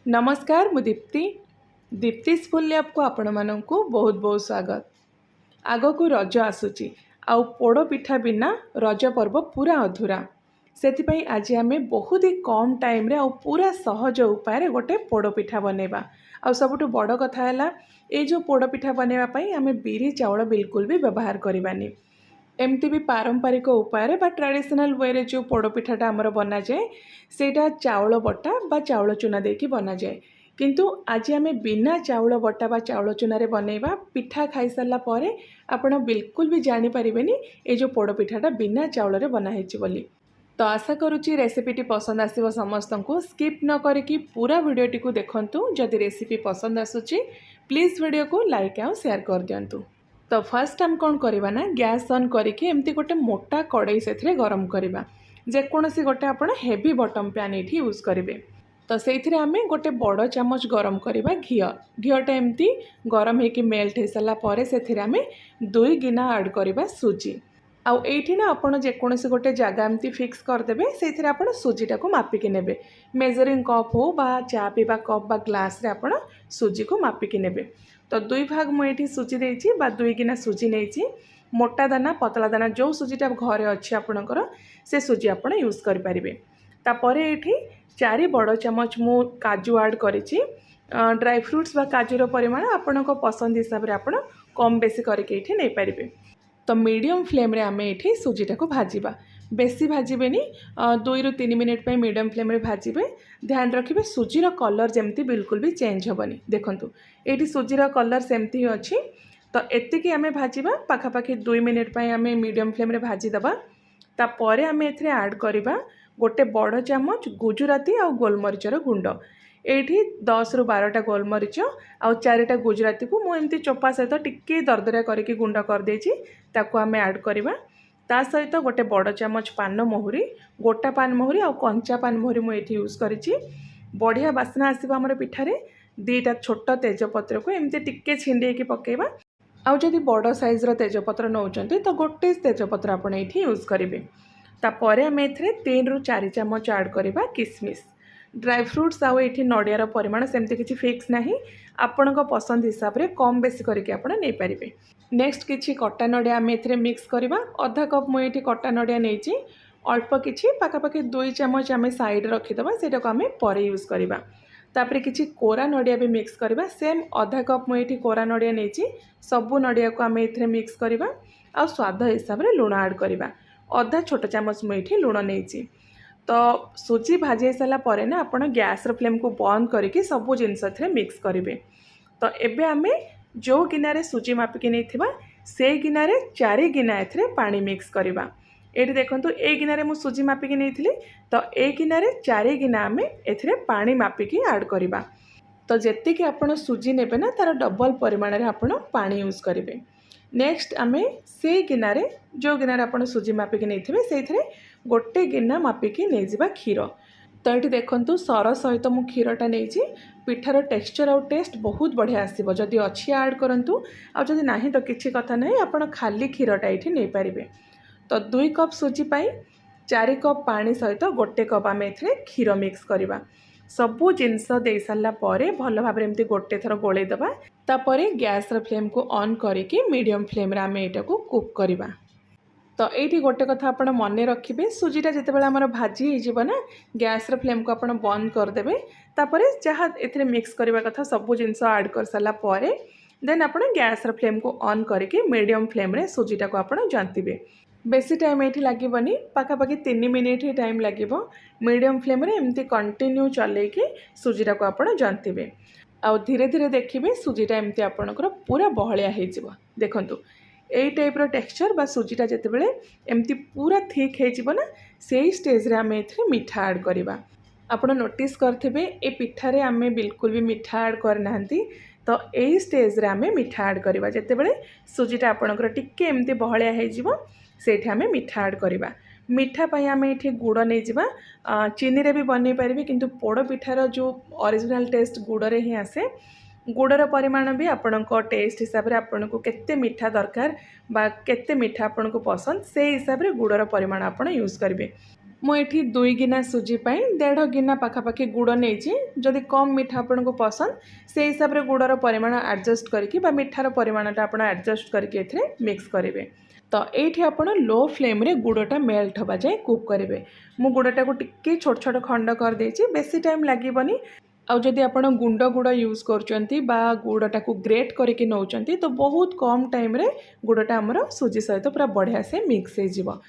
नमस्कार मु Deepti Deepti school lab को आपण मानू बहुत बहुत स्वागत। आग को रज आसूची आउ पोड़ पिठा बिना रज पर्व पूरा अधूरा से आज आम बहुत ही कम टाइम रे आउ पूरा सहज उपाय गोटे पोड़ पिठा बनैबा। आउ सबुठ बड़ कथा है ये जो पोड़ पिठा बनैबा आम बिरी चाउल बिल्कुल भी व्यवहार करवानी। एमती भी पारंपरिक उपाय बा ट्रेडिशनल वे रे जो पोड़ पिठाटा आमर बना जाए सेटा चाउल बटा बा चाउल चूना देकी बना जाए। किंतु आज आम बिना चाउल बटा बा चाउल चूना रे बनैबा पिठा खाई सारा पर आपण बिल्कुल भी जानी परिबेनी ए जो पोड़ पिठाटा बिना चाउल रे बना हेछि बोली। तो आशा करुच्ची रेसिपीटी पसंद आसिबो समस्तंकु स्किप न करिकी पूरा वीडियोटी को देखंतु। जदि रेसिपी पसंद आसुची प्लीज वीडियो को लाइक और शेयर कर दियंतु। तो फर्स्ट हम कौन करवा ना गैस ऑन करके एमती गोटे मोटा कड़ई से गरम करवा जेकोसी गोटे आप हेवी बटम पैन ये यूज करेंगे। तो से आम गोटे बड़ चामच गरम करवा घीटा एमती गरम होकर मेल्ट हो सारापर से आम 2 गिना ऐड करवा सुजी। आउ एठी ना आपण जेकोसी गोटे जगह एमती फिक्स करदे से आप सुजीटा को मापिकी ने मेजरिंग कप हो बा चा पीवा कप बा ग्लास रे आपण सुजी को मापिकी ने। तो 2 भाग मुझे सुजी देती 2 गिना सुजी नहीं मोटा दाना पतला दाना जो सुजीटा घरे अच्छी आपणकर से सुजी आप यूज करें। तापर ये 4 बड़ चामच मु काजू ऐड करी ड्राई फ्रूट्स बा काजूर परिमाण आपण पसंद हिसाब से आप कम बेसी करके नहीं पारे। तो मीडियम फ्लेम रे आम ये सुजीटा को भाजवा बेसी भाजबेनी 2 ରୁ 3 मिनिट मीडियम फ्लेम रे भाजबे। ध्यान रखिए सुजीर कलर जमती बिल्कुल भी चेंज हेनी। देखंतु ये सुजीर कलर सेमती ही अच्छी। तो एतिकी आम भाजवा पाखापाखि 2 मिनिट आम मीडियम फ्लेम रे भाजीदबा। तापर आम ए ऐड करवा गोटे बड़ चामच गुजराती आ गोलमरीचर गुंड। ये 10 ରୁ 12टा गोलमरीच आउ 4टा गुजराती को मुझे चोपा सहित टिके दरदरिया करके गुंड कर आम ऐड करवा। ता सहित गोटे बड़ चामच पान महुरी गोटा पान महुरी आ कंचा पान महुरी मुझे यूज करी बढ़िया बास्ना आसो आम पिठारे। 2टा छोट तेजपत्र को एमती टिके छिंडे पकेबा। आउ जदि बड़ साइज्र तेजपत्र नौचंती तो गोटे तेजपत्र आप यूज करेंगे। तापर आम ए 3 ରୁ 4 चामच ऐड करवा किसमिस ड्राई फ्रूट्स आउ ये नड़ियार परिमाण सेमती किसी फिक्स ना आपण पसंद हिसाब से कम बेसी करके आप नहीं पारे। नेक्स्ट किसी कटा नड़िया आम ए मिक्स करवा अधा कप मुझे कटा नड़िया नहीं अल्प किसी पाखापाखि 2 चामच आम साइड रखीदे से आम पर यूज करवा। तापर किसी कोरा नड़िया भी मिक्स करवा सेम अधा कप मुझे कोरा नड़िया नहीं सबू नड़िया को आम ए मिक्स करवा आ स्वाद हिसाब से लुण ऐड करवा अधा छोट चामच मुझे लुण नहीं। तो सुजी भाजी सारा पर ना आप गैस फ्लेम को बंद करके सबू जिनस मिक्स करेंगे। तो एबे आम जो गिनारे सुजी मापिकी नहीं से गिनारे 4 गिना ए पानी मिक्स करवा। ये देखो ए गिनारे मु सुजी मापिकी नहीं तो ए गिनारे 4 गिना आम ए पानी मापिकी ऐड करवा। तो जेतिकी आप सुजी नेबे ना तार डबल परिमाण में आप पानी यूज करेंगे। नेक्स्ट आम से गिनारे जो गिनारे आप सुजी मापिकी नहीं से गोटे गिना मापिकी नहीं जा क्षीर। तो ये देखो सर सहित मु क्षीरटा नहीं पिठार टेक्सचर आउ टेस्ट बहुत बढ़िया आसो जदि अच्छी ऐड करूँ आदि ना तो किसी कथा नहीं आप खाली क्षीरटा ये नहीं पारे। तो 2 कप सुजी पाई 4 कप पानी सहित गोटे कप आम ए क्षीर मिक्स करवा सबू जिनस दे सारापर भल भाव एमती गोटे थर गोलैदबा। तापर गैस फ्लेम को ऑन करके मीडियम फ्लेम रे आम एटा को कुक करवा। तो ये गोटे कथा आप मन रखिए सुजीटा जिते आम भाजी होना गैस फ्लेम को आप बंद करदे। तापर जहाँ ए मिक्स करने कथा सबू जिनस ऐड कर सारापर देन आप गैस फ्लेम को ऑन करके मीडियम फ्लेम रे सुजीटा को आप जंतिबे। बेसी टाइम ये लगभग पाखापाखि 3 मिनिट ही टाइम लगे मीडियम फ्लेम रे एमती कंटिन्यू चलैकी सुजीटा को आप जंतिबे। आउ धीरे धीरे देखिए सुजीटा एमती आपणकर पूरा बहलिया हो देखंतु यही टाइप टेक्सचर बा सुजीटा जितेबाला एमती पूरा थिक होना से स्टेज रे आम ए मीठा ऐड करवा। आप नोटिस करेंगे ये पिठारे आम बिल्कुल भी मीठा ऐड करना। तो यही स्टेज रे आम मीठा ऐड करवा जितेबाला सुजीटा आपणकर टिके एमती बहलिया हो सेठी आम मीठा ऐड करवा। मीठा पाई आम ये गुड़ नहीं जावा चीनी रे भी बन पारे किंतु पोड़ पिठार जो ओरिजिनल टेस्ट गुड़े ही आसे। गुड़र परिमाण भी आपण टेस्ट हिसाब से आपन को केते मीठा दरकार बा केते मीठा आपन को पसंद से हिसाब से गुड़र परिमाण आप यूज करेंगे। मुझे 2 गिना सुजी 1.5 गिना पाखापाखि गुड़ नहीं। जदि कम मीठा आपन को पसंद से हिसाब से गुड़र परिमाण एडजस्ट करके मिठार परिमाणटा आप एडजस्ट करके मिक्स करेंगे। तो ये आपड़ लो फ्लेम रे गुड़टा मेल्ट हवा जाए कुक करेंगे। मु गुड़टा को टिके छोट छोट खंड कर देछि, बेसी टाइम लगभग। आउ जदि आपण गुंड गुड़ यूज करचंती बा गुड़टा को ग्रेट करके नौचंती तो बहुत कम टाइम रे गुड़टा हमर सुजी सहित पूरा बढ़िया से मिक्स हो जिवो।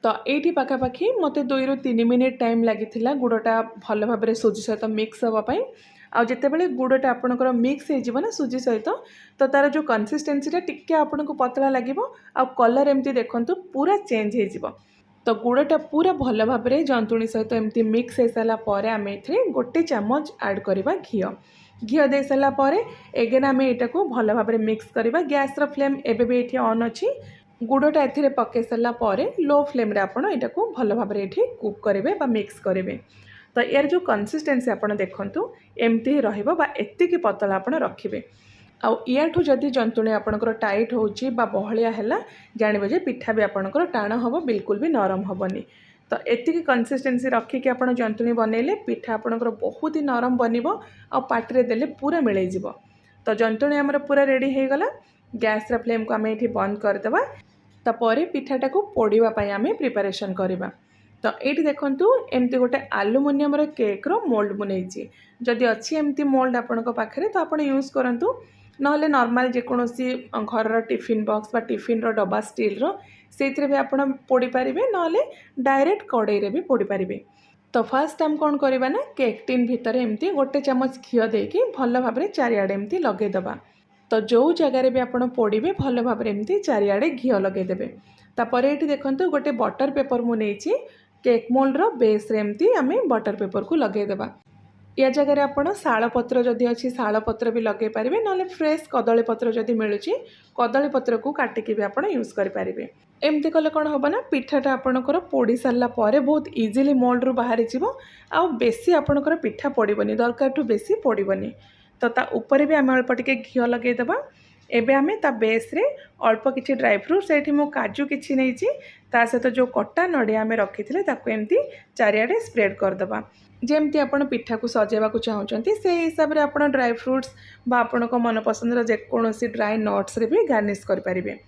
तो ये पाखापाखि मत 2 ରୁ 3 मिनिट टाइम लगी गुड़टा भल भाव में सुजी सहित मिक्स हाँपाई। आते बड़े गुड़टा आपणकर मिक्स हो ना सुजी सहित तो तार जो कंसिस्टेंसीटा टिके आपन को पतला लगे आ कलर एमती देखंतु पूरा चेंज हो। तो गुड़टा पूरा भल भाव में जंतुणी सहित एमती मिक्स हो सारापर आम ए 1 चामच ऐड करवा घी दे सारापर एगेन आम यहाँ को भल भाव में मिक्स करवा। गैस फ्लेम एवं भी ये ऑन अच्छी। गुड़टा ए पकई सारापर लो फ्लेम रे आपड़ यहाँ को भल भाव में ये कुक करेंगे मिक्स करेंगे। तो यार जो कंसिस्टेंसी आप देखु एमती रही पतला आप रखिए। आउ याठू जदि जंतुणी आपणकर टाइट होची बा बहलिया हैला जानबे जे पिठा भी आपणकर टाण हबो, बिल्कुल भी नरम हबनी। तो एतिकी कंसिस्टेंसी रखिकी आपण जंतुणी बनैले पिठा आपणकर बहुत ही नरम बनिबो आ पाटरे देले पूरा मिलै जिवो। तो जंतुणी हमर पूरा रेडी हो गला। गैस रा फ्लेम को आम ये बंद करदेवा। तापर पिठाटा को पोड़ीबा पई आम प्रिपरेशन करवा। तो ये देखंतु एमती गोटे आलुमिनियम केक रो मोल्ड मुनेछि। जदि अच्छी एमती मोल्ड आपणक पाखरे तो आपण यूज करंतु, नहले नॉर्मल जेकोसी घर टिफिन बॉक्स बा टिफिन रो डब्बा स्टील रो से भी आप पोड़ी पारिबे, नहले डायरेक्ट कड़ाई रे भी पोड़ी पारिबे। तो फर्स्ट आम कौन करवा ना केक टिन भितर एमती 1 चामच घी देकी भल भाव में चारिआडे एमती लगेदबा। तो जो जगार भी आप पोड़े भल भाव में एमती चारिआडे घी लगेदेवे। तापर ये देखंतु गोटे बटर पेपर मु नेछि केक मोल्ड रो बेस रे एमती आम बटर पेपर को लगेदेवा। या जगह आपड़ शाल पत्र जदि अच्छी शाल पत्र भी लगे पारे, ना फ्रेश कदली पत्र जदि मिलूँ कदली पत्र को काटिकी भी आप यूज करेंगे। एमती कले कौन हम ना पिठाटा आपणकर पोड़ी सारा बहुत इजिली मोल्ड रू बाहरी जीवो। आउ बेसी आपणकर पिठा पड़बनी, दरकार ठू बेसी पड़बनी। तो ता ऊपर भी आम अल्प टिके घी लगेदेवा। एबे आमे ता बेस रे अल्प किछि ड्राई फ्रूट्स एठी मो काजू किछि नैछि, ता सहित जो कटा नड़िया आमे रखिथिले ताको एमती चारिआडे स्प्रेड करदेवा। जेमती आपण पिठा को सजेवा को चाहूँगी से हिसाब से आप ड्राई फ्रूट्स बा आपण को मन पसंद जेकोसी ड्राई नट्स रे भी गार्निश करेंगे।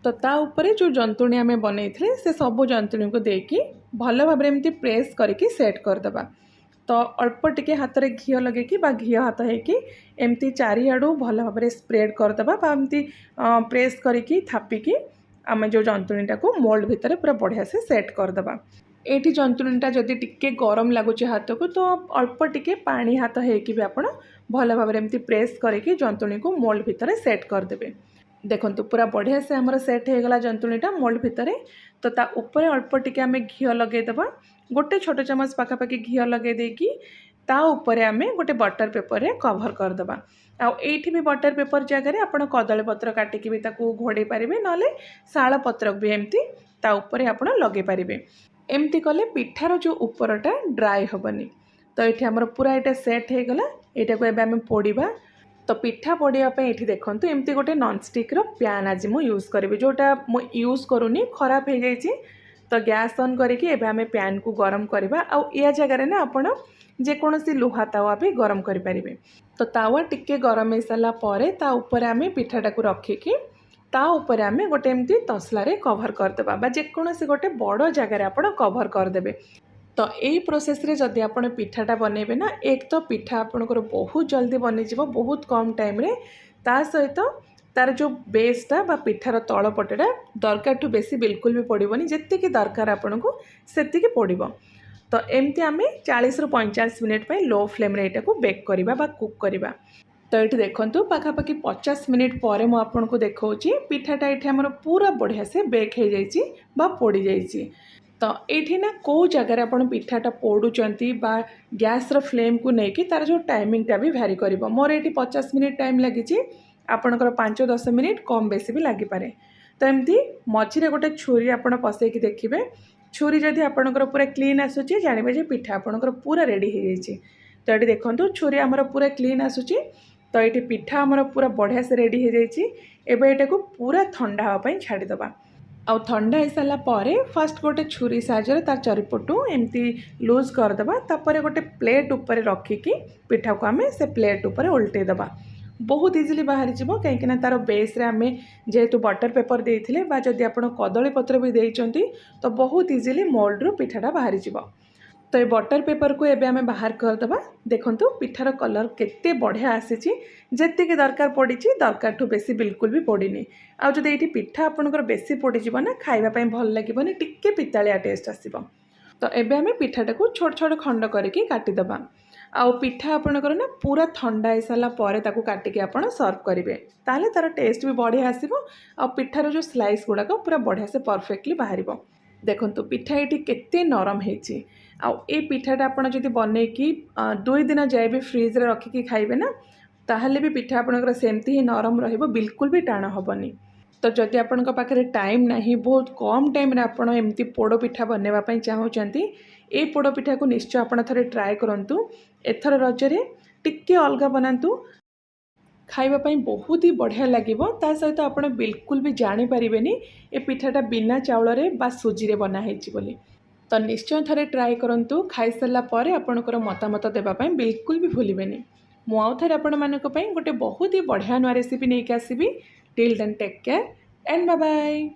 तो ता ऊपर जो जंतुणी आम बनई से सबू जंतुणी को देकी भल भाव एमती प्रेस करके सेट करदेवा। तो अल्प टिके हाथ रे घी लगे घी हाथ होगी एमती चारिआडू भल भाव में स्प्रेड करदेवा एमती प्रेस करके थापिकी आम जो जंतुणीटा को मोल्ड भितर पूरा बढ़िया से सेट करदेवा। ये जंतुणीटा जदि टिके गरम लगुच हाथ को तो अल्प टिके पानी हाथ होगी भी आप भल भाव में एमती प्रेस करके जंतुणी को मोल्ड भितर सेट करदेवे। देखंतु पूरा बढ़िया से हमर सेट हो गला जंतुणीटा मोल्ड भितर। तो ता ऊपर अल्प टिके आम घी लगेदेवा, गोटे छोट चामच पाखापाखि घी लगे देकी ता ऊपर आम गोटे बटर पेपर रे कवर करदेवा। आठी भी बटर पेपर जगह आप कदली पत्र काटिकी भी ताकू घोड़े पारे, ना शाल पत्र भी एमती ता ऊपर आप लगे पारे। एमती कले पिठार जो ऊपरटा ड्राई हेनी। तो ये आमर पूरा यहाँ सेट हो गला। यहाँ को एम पोड़ा। तो पिठा पोड़ापी ये देखो एमती गोटे नॉनस्टिक रो पैन आज मु यूज करी, जोटा मु यूज करूनी खराब हो जाइए। तो गैस ऑन करके एबे आमे पैन को गरम करवा। आ या जगह ना आपण जेकोसी लुहा तावा भी गरम करें। तो तावा टिके गरम हो सारा पर ता ऊपर आमे पिठाटा को रखिकी ता ऊपर आमे गोटे एमती तसला रे कवर करदेवा बा जेकोसी गोटे बड़ जगह आप कवर करदेवे। तो यही प्रोसेस रे जदि आप पिठाटा बनइबे ना, एक तो पिठा आपणकर बहुत जल्दी बनीजिवो बहुत कम टाइम रे, ता सहित तार जो बेसटा बा पिठार तल पटेटा दरकार ठू बेसी बिल्कुल भी पड़ोनी, जी दरकार आपन को सेतिकी पड़ो। तो एमती आम 40 ରୁ 45 मिनिट लो फ्लेम रे को बेक करवा बा कुक करवा। तो ये देखो पाखापाखि 50 मिनिट पर मुझे देखा पिठाटा ये आमर पूरा बढ़िया से बेक हो जाइए बा पोड़ी जाइए। तो ये ना कौ जगार आप पिठाटा पोड़ुंट बा गैस रो फ्लेम को लेकिन तार जो टाइमिंगटा भी भैरी कर। मोर ये 50 मिनिट टाइम लगी, आपणकर 5-10 मिनिट कम बेसी भी लगिपारे। तो एमती मझीरे गोटे छुरी आप पसैकी देखिए, छुरी जदि आपणकर पूरा क्लीन आसूची जानवे जे पिठा आपणकर पूरा रेडी हो जाइए। तो ये देखो छुरी आमर पूरा क्लीन आसूची। तो ये पिठा आमर पूरा बढ़िया से रेडी हो जाइए। एबे एटा को पूरा ठंडा हाँपाई छाड़ीदबा। आउ ठंडा हो सारा पर फास्ट गोटे छुरी साहाଯ୍य तार चारिपटू एमती लूज करदे तापर गोटे प्लेट उपर रखिकी पिठा को आम से प्लेट उपर उल्टेदबा बहुत इजिली बाहरी जीवो कहीं तार बेस रे आम जेहेतु बटर पेपर देइथिले बा जदि आपण कदली पत्र भी देइचंती तो बहुत इजिली मोल्ड रू पिठाटा बाहरी जीवो। तो ये बटर पेपर को एबे आमे बाहर करदबा। देखंतु पिठार कलर केते बढ़िया आसीची जेतिके दरकार पड़ी दरकार ठू बेसी बिल्कुल भी पड़ीनी। आ जदि एठी पिठा आपनकर बेसी पड़ी जीव ना खाइबा पई भल लागिबनी टिक्के पितालिया टेस्ट आसीबो। तो एबे आमे पिठाटा को छोट छोट खंड करके काटिदबा। आउ पिठा आपनकर ना पूरा ठंडा हो सारा पर ताकू काटिके आपण सर्व करेंगे ताले तार टेस्ट भी बढ़िया आसीबो। आ पिठार जो स्लाइस गुड़ाक पूरा बढ़िया से परफेक्टली बाहर। देखंतु पिठा ये केते नरम होती आउ ए पिठाटा आपड़ जब बनईकि 2 दिन जाए भी फ्रिज रे रखिकी खाइबे ना ताहले भी पिठा आपणकर सेमती ही नरम रहिबो बिल्कुल भी टाण हबनी। तो जदि आपण पाखे टाइम नहीं बहुत कम टाइम रे आपण एमती पोड़ पिठा बनवा पई चाहूचंती ए पोड़ पिठा को निश्चय आपण थरे ट्राए करंतु। एथर रजरे टिक्के अलगा बनातु खाइबा पई बहुत ही बढ़िया लागिबो। ता सहित आपण बिल्कुल भी जानि परिबेनी ए पिठाटा बिना चाउल रे बा सुजी रे बना हेछि बोली। तो निश्चय थरे ट्राए करंतु खाई सारा पर आपणकर मतामत देबा पई बिल्कुल भी भूलिबेनी। मु आउ थरे आपण मानक पई गोटे बहुत ही बढ़िया नुआ रेसिपी नेके आसीबी। Till then take care and bye bye.